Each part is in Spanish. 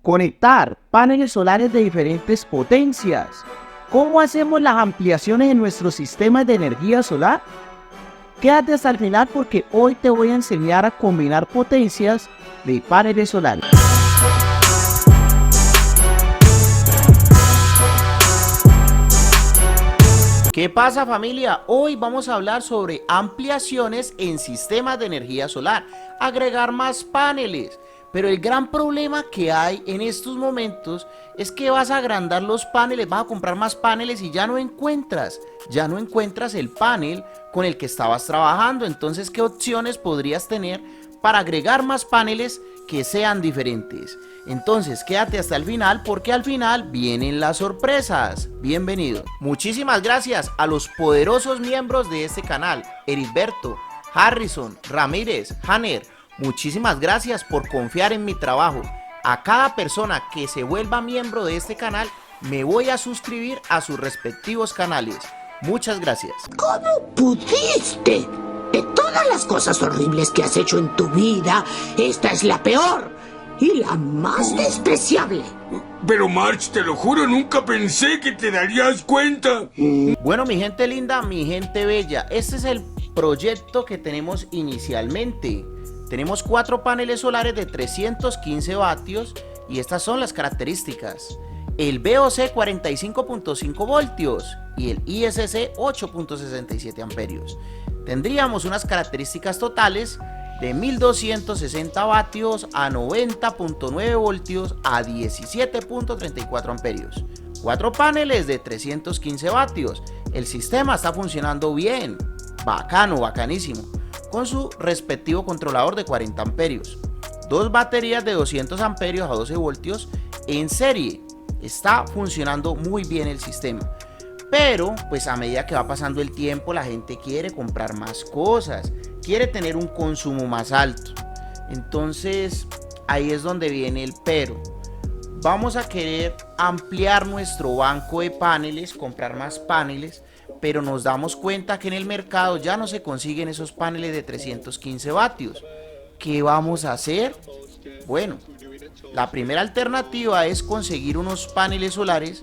Conectar paneles solares de diferentes potencias. ¿Cómo hacemos las ampliaciones en nuestros sistemas de energía solar? Quédate hasta el final porque hoy te voy a enseñar a combinar potencias de paneles solares. ¿Qué pasa, familia? Hoy vamos a hablar sobre ampliaciones en sistemas de energía solar, agregar más paneles. Pero el gran problema que hay en estos momentos es que vas a agrandar los paneles, vas a comprar más paneles y ya no encuentras el panel con el que estabas trabajando. Entonces, ¿qué opciones podrías tener para agregar más paneles que sean diferentes? Entonces, quédate hasta el final porque al final vienen las sorpresas. Bienvenido. Muchísimas gracias a los poderosos miembros de este canal: Heriberto, Harrison, Ramírez, Hanner. Muchísimas gracias por confiar en mi trabajo. A cada persona que se vuelva miembro de este canal, me voy a suscribir a sus respectivos canales. Muchas gracias. ¿Cómo pudiste? De todas las cosas horribles que has hecho en tu vida, esta es la peor y la más despreciable. Pero March, te lo juro, nunca pensé que te darías cuenta. Bueno, mi gente linda, mi gente bella, este es el proyecto que tenemos inicialmente. Tenemos 4 paneles solares de 315 vatios y estas son las características: el VOC 45.5 voltios y el ISC 8.67 amperios. Tendríamos unas características totales de 1260 vatios a 90.9 voltios a 17.34 amperios. 4 paneles de 315 vatios. El sistema está funcionando bien, bacano, bacanísimo, con su respectivo controlador de 40 amperios. 2 baterías de 200 amperios a 12 voltios en serie. Está funcionando muy bien el sistema. Pero pues a medida que va pasando el tiempo, la gente quiere comprar más cosas, quiere tener un consumo más alto. Entonces ahí es donde viene el pero. Vamos a querer ampliar nuestro banco de paneles, comprar más paneles, pero nos damos cuenta que en el mercado ya no se consiguen esos paneles de 315 vatios. ¿Qué vamos a hacer? Bueno, la primera alternativa es conseguir unos paneles solares,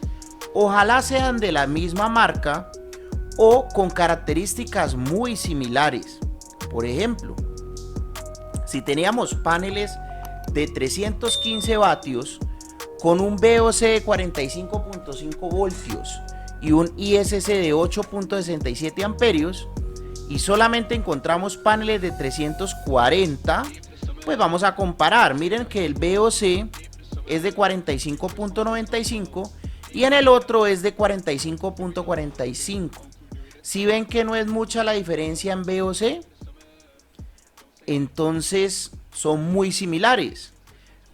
ojalá sean de la misma marca o con características muy similares. Por ejemplo, si teníamos paneles de 315 vatios con un VOC de 45.5 voltios y un ISC de 8.67 amperios y solamente encontramos paneles de 340, pues vamos a comparar. Miren que el VOC es de 45.95 y en el otro es de 45.45. Si ven que no es mucha la diferencia en VOC, entonces son muy similares.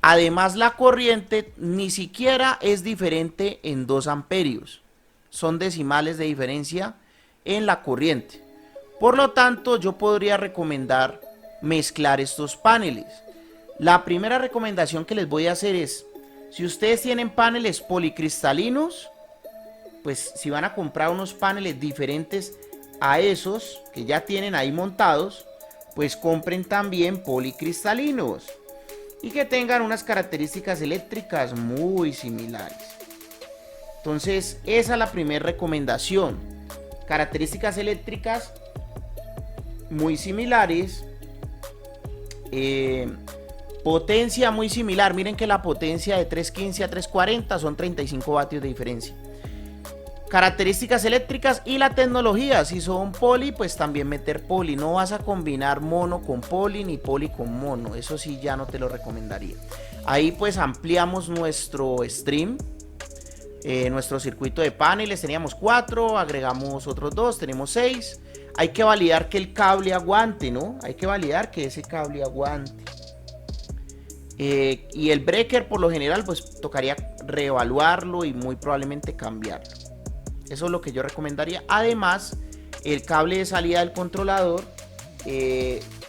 Además, la corriente ni siquiera es diferente en 2 amperios. Son decimales de diferencia en la corriente. Por lo tanto, yo podría recomendar mezclar estos paneles. La primera recomendación que les voy a hacer es: si ustedes tienen paneles policristalinos, pues si van a comprar unos paneles diferentes a esos que ya tienen ahí montados, pues compren también policristalinos y que tengan unas características eléctricas muy similares. Entonces, esa es la primera recomendación. Características eléctricas muy similares. Potencia muy similar. Miren que la potencia de 315 a 340 son 35 vatios de diferencia. Características eléctricas y la tecnología. Si son poli, pues también meter poli. No vas a combinar mono con poli ni poli con mono. Eso sí ya no te lo recomendaría. Ahí pues ampliamos nuestro stream. Nuestro circuito de paneles. Teníamos 4, agregamos otros 2, tenemos 6. Hay que validar que el cable aguante, ¿no? Hay que validar que ese cable aguante. Y el breaker, por lo general, pues tocaría reevaluarlo y muy probablemente cambiarlo. Eso es lo que yo recomendaría. Además, el cable de salida del controlador,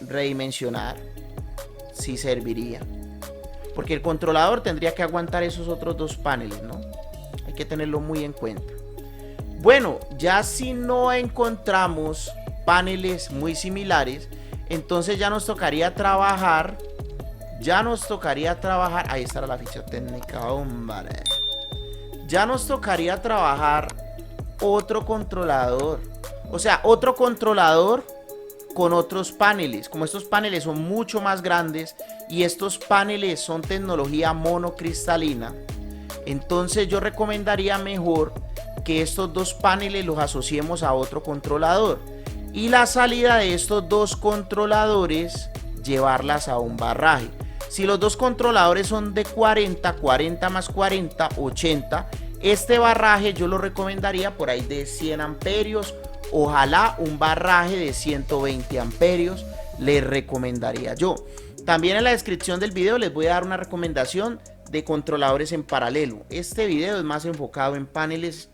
redimensionar, sí serviría. Porque el controlador tendría que aguantar esos otros 2 paneles, ¿no? Hay que tenerlo muy en cuenta. Bueno, ya si no encontramos paneles muy similares, entonces ya nos tocaría trabajar ya nos tocaría trabajar, ahí estará la ficha técnica, hombre. Ya nos tocaría trabajar otro controlador. O sea, otro controlador con otros paneles. Como estos paneles son mucho más grandes y estos paneles son tecnología monocristalina, entonces yo recomendaría mejor que estos dos paneles los asociemos a otro controlador. Y la salida de estos dos controladores, llevarlas a un barraje. Si los dos controladores son de 40, 40 más 40, 80, este barraje yo lo recomendaría por ahí de 100 amperios. Ojalá un barraje de 120 amperios les recomendaría yo. También en la descripción del video les voy a dar una recomendación de controladores en paralelo. Este video es más enfocado en paneles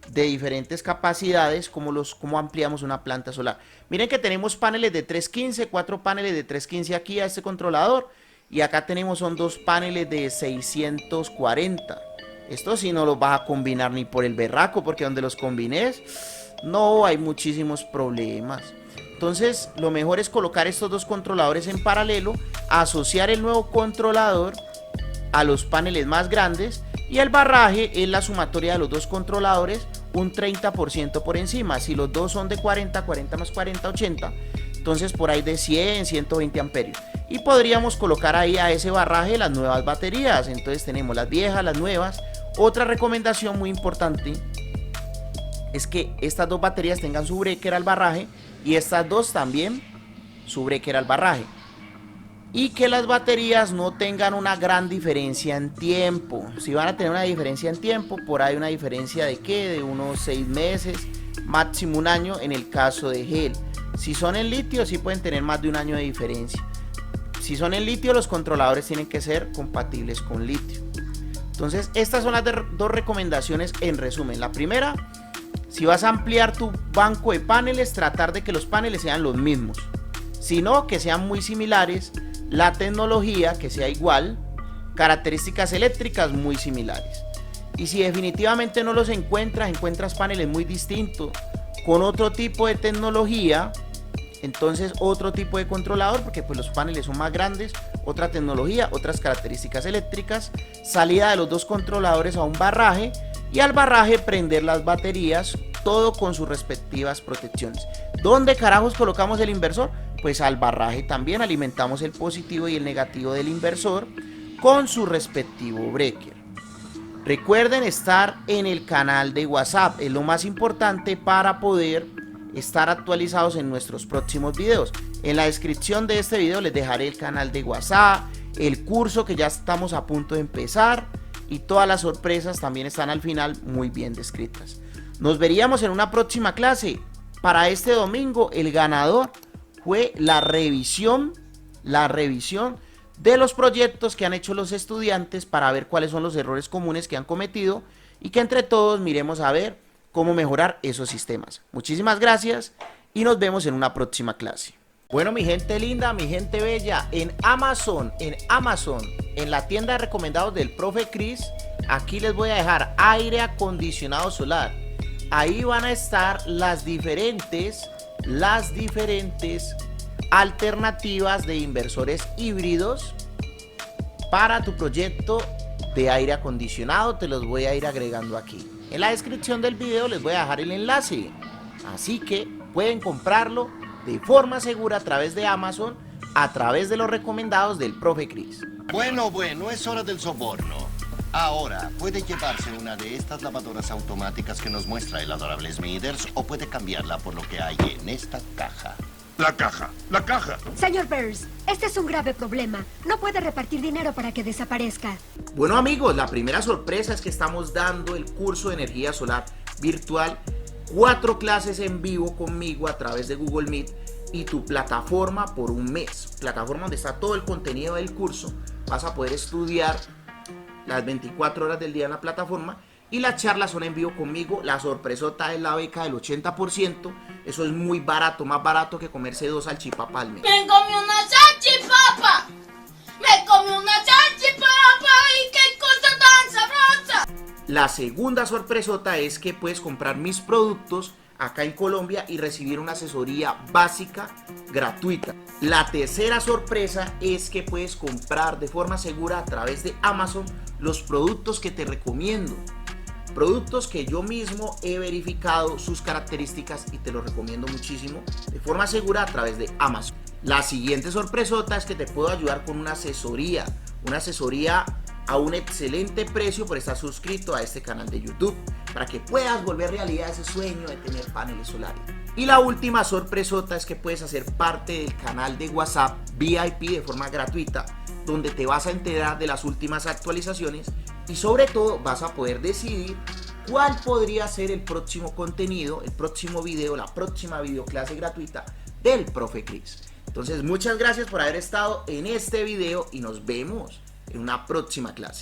de diferentes capacidades, como ampliamos una planta solar. Miren que tenemos paneles de 315, 4 paneles de 315 aquí a este controlador, y acá tenemos son 2 paneles de 640. Esto sí no los vas a combinar ni por el berraco, porque donde los combines, no, hay muchísimos problemas. Entonces lo mejor es colocar estos dos controladores en paralelo, asociar el nuevo controlador a los paneles más grandes, y el barraje es la sumatoria de los dos controladores un 30% por encima. Si los dos son de 40, 40 más 40, 80, entonces por ahí de 100, 120 amperios. Y podríamos colocar ahí a ese barraje las nuevas baterías. Entonces tenemos las viejas, las nuevas. Otra recomendación muy importante es que estas dos baterías tengan su breaker al barraje y estas dos también su breaker al barraje. Y que las baterías no tengan una gran diferencia en tiempo. Si van a tener una diferencia en tiempo, por ahí una diferencia de ¿qué? De unos 6 meses, máximo un año en el caso de gel. Si son en litio, sí pueden tener más de un año de diferencia. Si son en litio, los controladores tienen que ser compatibles con litio. Entonces, estas son las dos recomendaciones en resumen. La primera, si vas a ampliar tu banco de paneles, tratar de que los paneles sean los mismos. Si no, que sean muy similares. La tecnología que sea igual, características eléctricas muy similares. Y si definitivamente no los encuentras paneles muy distintos con otro tipo de tecnología, entonces otro tipo de controlador, porque pues los paneles son más grandes, otra tecnología, otras características eléctricas, salida de los dos controladores a un barraje, y al barraje prender las baterías, todo con sus respectivas protecciones. ¿Dónde carajos colocamos el inversor? Pues al barraje también alimentamos el positivo y el negativo del inversor con su respectivo breaker. Recuerden estar en el canal de WhatsApp, es lo más importante para poder estar actualizados en nuestros próximos videos. En la descripción de este video les dejaré el canal de WhatsApp, el curso que ya estamos a punto de empezar, y todas las sorpresas también están al final muy bien descritas. Nos veríamos en una próxima clase. Para este domingo el ganador fue la revisión de los proyectos que han hecho los estudiantes para ver cuáles son los errores comunes que han cometido y que entre todos miremos a ver cómo mejorar esos sistemas. Muchísimas gracias y nos vemos en una próxima clase. Bueno, mi gente linda, mi gente bella, en Amazon, en la tienda de recomendados del profe Chris, aquí les voy a dejar aire acondicionado solar. Ahí van a estar las diferentes alternativas de inversores híbridos para tu proyecto de aire acondicionado. Te los voy a ir agregando aquí. En la descripción del video les voy a dejar el enlace, así que pueden comprarlo de forma segura a través de Amazon, a través de los recomendados del profe Chris. Bueno, es hora del soborno. Ahora, puede llevarse una de estas lavadoras automáticas que nos muestra el adorable Smithers, o puede cambiarla por lo que hay en esta caja. La caja. Señor Burns, este es un grave problema. No puede repartir dinero para que desaparezca. Bueno amigos, la primera sorpresa es que estamos dando el curso de energía solar virtual, 4 clases en vivo conmigo a través de Google Meet y tu plataforma por un mes. Plataforma donde está todo el contenido del curso. Vas a poder estudiar las 24 horas del día en la plataforma y las charlas son en vivo conmigo. La sorpresota es la beca del 80%. Eso es muy barato, más barato que comerse 2 salchipapas al mes. ¡Me comí una salchipapa! ¡Me comí una salchipapa! ¡Y qué cosa tan sabrosa! La segunda sorpresota es que puedes comprar mis productos acá en Colombia y recibir una asesoría básica gratuita. La tercera sorpresa es que puedes comprar de forma segura a través de Amazon los productos que te recomiendo. Productos que yo mismo he verificado sus características y te los recomiendo muchísimo de forma segura a través de Amazon. La siguiente sorpresota es que te puedo ayudar con una asesoría a un excelente precio por estar suscrito a este canal de YouTube, para que puedas volver realidad ese sueño de tener paneles solares. Y la última sorpresota es que puedes hacer parte del canal de WhatsApp VIP de forma gratuita, donde te vas a enterar de las últimas actualizaciones y sobre todo vas a poder decidir cuál podría ser el próximo contenido, el próximo video, la próxima videoclase gratuita del Profe Cris. Entonces, muchas gracias por haber estado en este video y nos vemos en una próxima clase.